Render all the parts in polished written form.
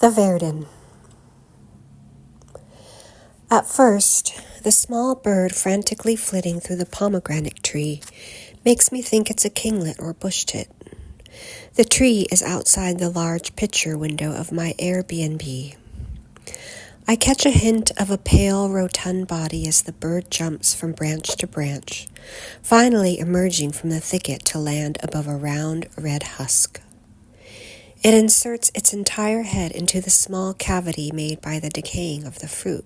The Verdin. At first, the small bird frantically flitting through the pomegranate tree makes me think it's a kinglet or bush tit. The tree is outside the large picture window of my Airbnb. I catch a hint of a pale, rotund body as the bird jumps from branch to branch, finally emerging from the thicket to land above a round, red husk. It inserts its entire head into the small cavity made by the decaying of the fruit.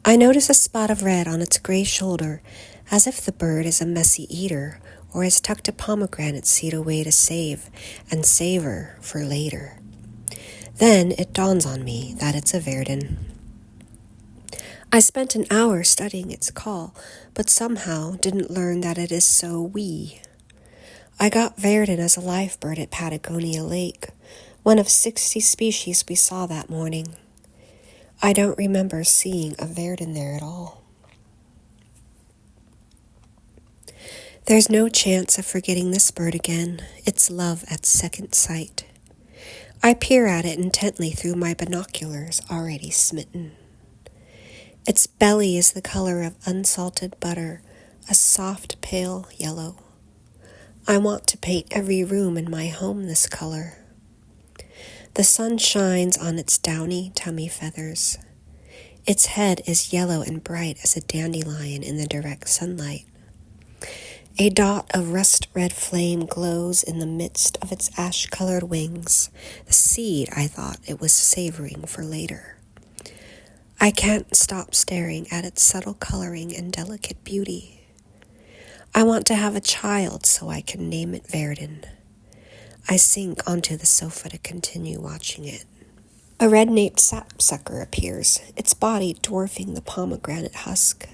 I notice a spot of red on its gray shoulder, as if the bird is a messy eater or has tucked a pomegranate seed away to save and savor for later. Then it dawns on me that it's a Verdin. I spent an hour studying its call, but somehow didn't learn that it is so wee. I got Verdin as a live bird at Patagonia Lake, one of 60 species we saw that morning. I don't remember seeing a Verdin there at all. There's no chance of forgetting this bird again. It's love at second sight. I peer at it intently through my binoculars, already smitten. Its belly is the color of unsalted butter, a soft pale yellow. I want to paint every room in my home this color. The sun shines on its downy tummy feathers. Its head is yellow and bright as a dandelion in the direct sunlight. A dot of rust-red flame glows in the midst of its ash-colored wings, the seed I thought it was savoring for later. I can't stop staring at its subtle coloring and delicate beauty. I want to have a child so I can name it Verdin. I sink onto the sofa to continue watching it. A red-naped sapsucker appears, its body dwarfing the pomegranate husk.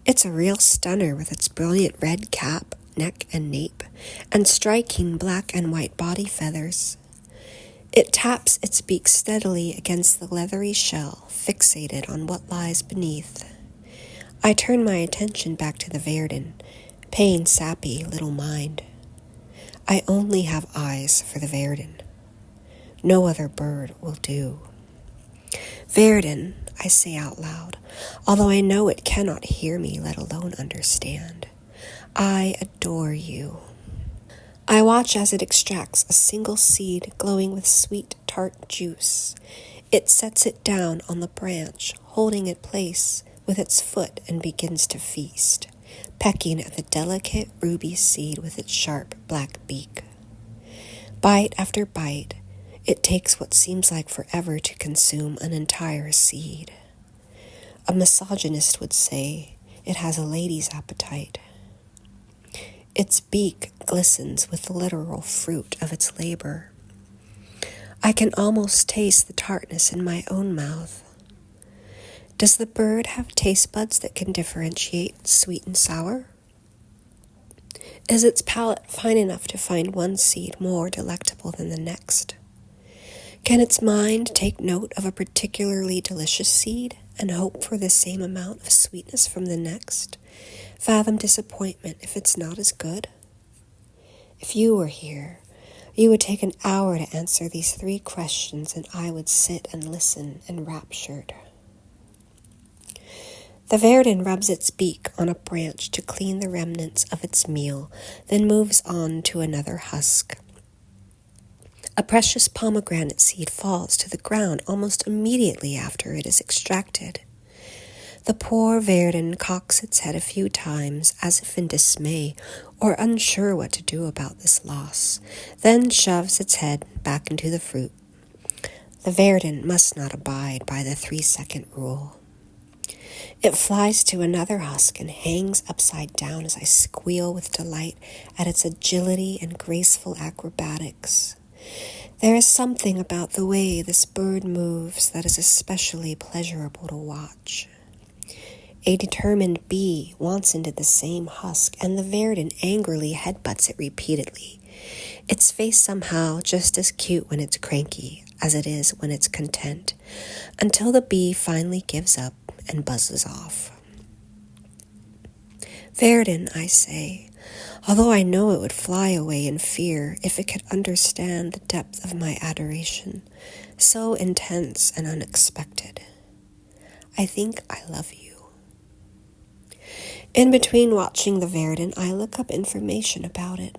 It's a real stunner with its brilliant red cap, neck, and nape, and striking black and white body feathers. It taps its beak steadily against the leathery shell, fixated on what lies beneath. I turn my attention back to the Verdin, paying sappy little mind. I only have eyes for the Verdin. No other bird will do. Verdin, I say out loud, although I know it cannot hear me, let alone understand. I adore you. I watch as it extracts a single seed glowing with sweet, tart juice. It sets it down on the branch, holding it place with its foot and begins to feast, pecking at the delicate ruby seed with its sharp black beak. Bite after bite, it takes what seems like forever to consume an entire seed. A misogynist would say it has a lady's appetite. Its beak glistens with the literal fruit of its labor. I can almost taste the tartness in my own mouth. Does the bird have taste buds that can differentiate sweet and sour? Is its palate fine enough to find one seed more delectable than the next? Can its mind take note of a particularly delicious seed and hope for the same amount of sweetness from the next? Fathom disappointment if it's not as good? If you were here, you would take an hour to answer these 3 questions, and I would sit and listen enraptured. The Verdin rubs its beak on a branch to clean the remnants of its meal, then moves on to another husk. A precious pomegranate seed falls to the ground almost immediately after it is extracted. The poor Verdin cocks its head a few times, as if in dismay or unsure what to do about this loss, then shoves its head back into the fruit. The Verdin must not abide by the 3-second rule. It flies to another husk and hangs upside down as I squeal with delight at its agility and graceful acrobatics. There is something about the way this bird moves that is especially pleasurable to watch. A determined bee wants into the same husk, and the Verdin angrily headbutts it repeatedly. Its face somehow just as cute when it's cranky as it is when it's content, until the bee finally gives up and buzzes off. Verdin, I say, although I know it would fly away in fear if it could understand the depth of my adoration, so intense and unexpected. I think I love you. In between watching the Verdin, I look up information about it.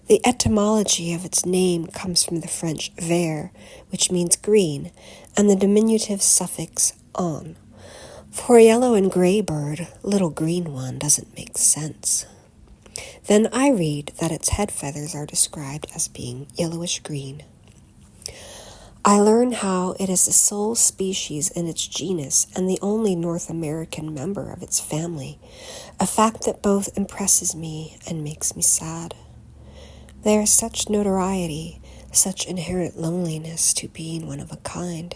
The etymology of its name comes from the French vert, which means green, and the diminutive suffix on. For a yellow and gray bird, little green one doesn't make sense. Then I read that its head feathers are described as being yellowish green. I learn how it is the sole species in its genus and the only North American member of its family, a fact that both impresses me and makes me sad. There is such notoriety, such inherent loneliness to being one of a kind.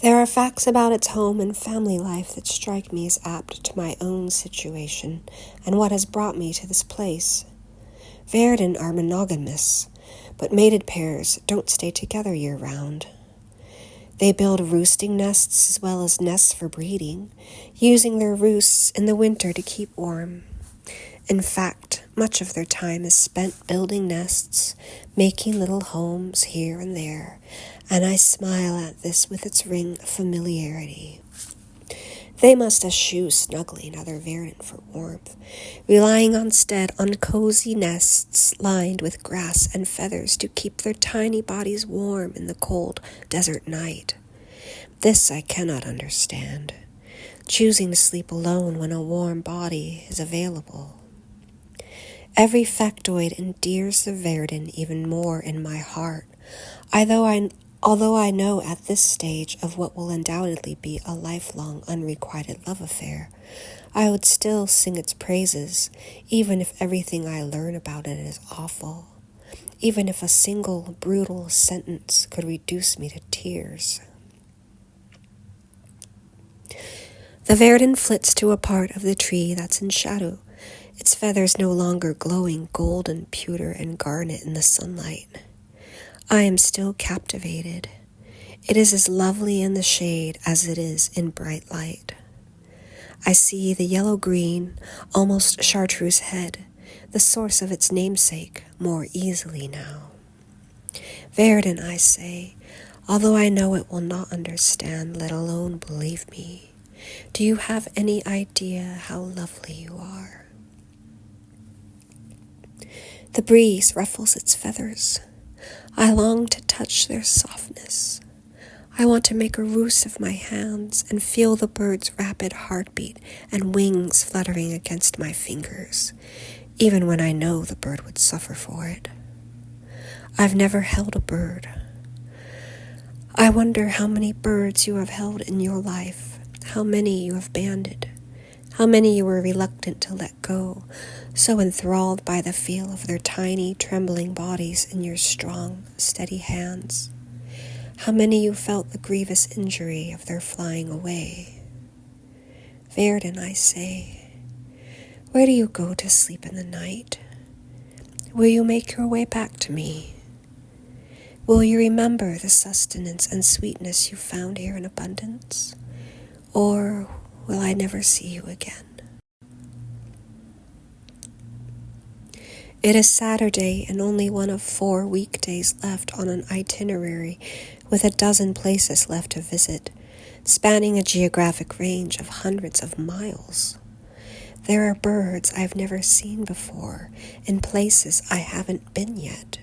There are facts about its home and family life that strike me as apt to my own situation and what has brought me to this place. Verdin are monogamous, but mated pairs don't stay together year-round. They build roosting nests as well as nests for breeding, using their roosts in the winter to keep warm. In fact, much of their time is spent building nests, making little homes here and there, and I smile at this with its ring of familiarity. They must eschew snuggling other Verdin for warmth, relying instead on cozy nests lined with grass and feathers to keep their tiny bodies warm in the cold desert night. This I cannot understand, choosing to sleep alone when a warm body is available. Every factoid endears the Verdin even more in my heart, although I know at this stage of what will undoubtedly be a lifelong unrequited love affair, I would still sing its praises, even if everything I learn about it is awful, even if a single brutal sentence could reduce me to tears. The Verdin flits to a part of the tree that's in shadow, its feathers no longer glowing golden pewter and garnet in the sunlight. I am still captivated. It is as lovely in the shade as it is in bright light. I see the yellow-green, almost chartreuse head, the source of its namesake, more easily now. Verdin, I say, although I know it will not understand, let alone believe me. Do you have any idea how lovely you are? The breeze ruffles its feathers. I long to touch their softness. I want to make a roost of my hands and feel the bird's rapid heartbeat and wings fluttering against my fingers, even when I know the bird would suffer for it. I've never held a bird. I wonder how many birds you have held in your life, how many you have banded, how many you were reluctant to let go, so enthralled by the feel of their tiny, trembling bodies in your strong, steady hands. How many you felt the grievous injury of their flying away. Verdin, I say, where do you go to sleep in the night? Will you make your way back to me? Will you remember the sustenance and sweetness you found here in abundance? Or will I never see you again? It is Saturday and only one of 4 weekdays left on an itinerary with a dozen places left to visit, spanning a geographic range of hundreds of miles. There are birds I've never seen before in places I haven't been yet.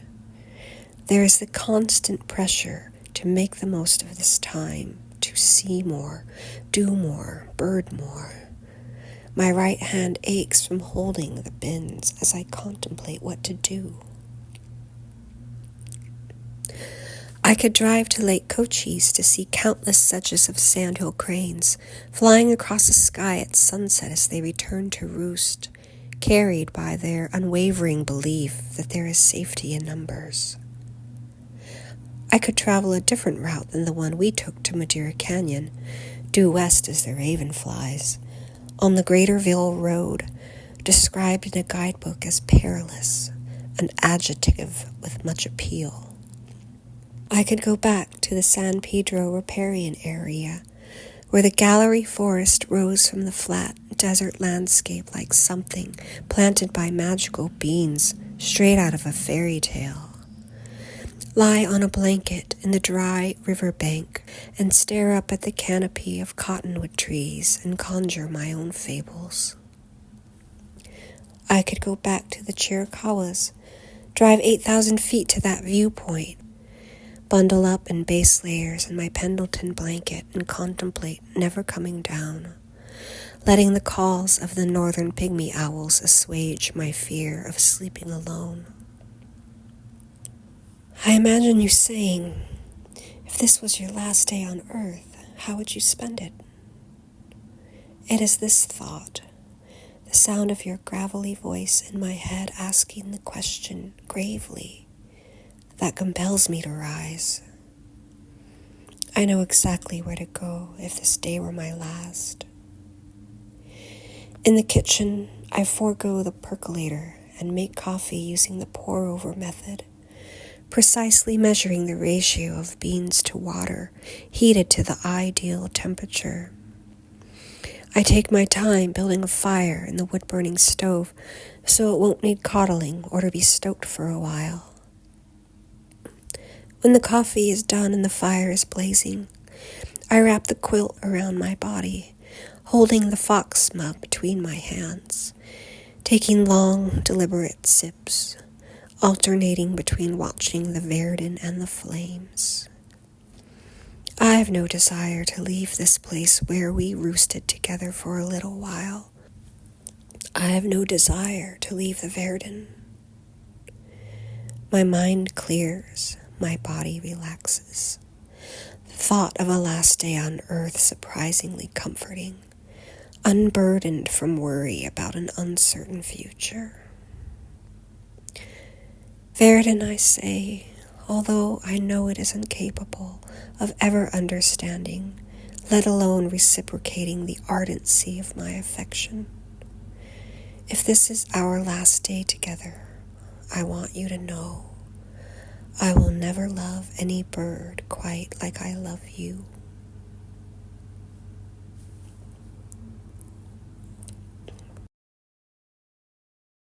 There is the constant pressure to make the most of this time, to see more, do more, bird more. My right hand aches from holding the bins as I contemplate what to do. I could drive to Lake Cochise to see countless sedges of sandhill cranes flying across the sky at sunset as they return to roost, carried by their unwavering belief that there is safety in numbers. I could travel a different route than the one we took to Madeira Canyon, due west as the raven flies, on the Greaterville Road, described in a guidebook as perilous, an adjective with much appeal. I could go back to the San Pedro riparian area, where the gallery forest rose from the flat desert landscape like something planted by magical beings straight out of a fairy tale. Lie on a blanket in the dry river bank and stare up at the canopy of cottonwood trees and conjure my own fables. I could go back to the Chiricahuas, drive 8,000 feet to that viewpoint, bundle up in base layers in my Pendleton blanket and contemplate never coming down, letting the calls of the northern pygmy owls assuage my fear of sleeping alone. I imagine you saying, if this was your last day on Earth, how would you spend it? It is this thought, the sound of your gravelly voice in my head asking the question gravely, that compels me to rise. I know exactly where to go if this day were my last. In the kitchen, I forego the percolator and make coffee using the pour-over method, precisely measuring the ratio of beans to water heated to the ideal temperature. I take my time building a fire in the wood-burning stove so it won't need coddling or to be stoked for a while. When the coffee is done and the fire is blazing, I wrap the quilt around my body, holding the fox mug between my hands, taking long, deliberate sips, alternating between watching the Verdin and the flames. I have no desire to leave this place where we roosted together for a little while. I have no desire to leave the Verdin. My mind clears, my body relaxes. The thought of a last day on Earth surprisingly comforting, unburdened from worry about an uncertain future. Verdin, I say, although I know it is incapable of ever understanding, let alone reciprocating the ardency of my affection. If this is our last day together, I want you to know I will never love any bird quite like I love you.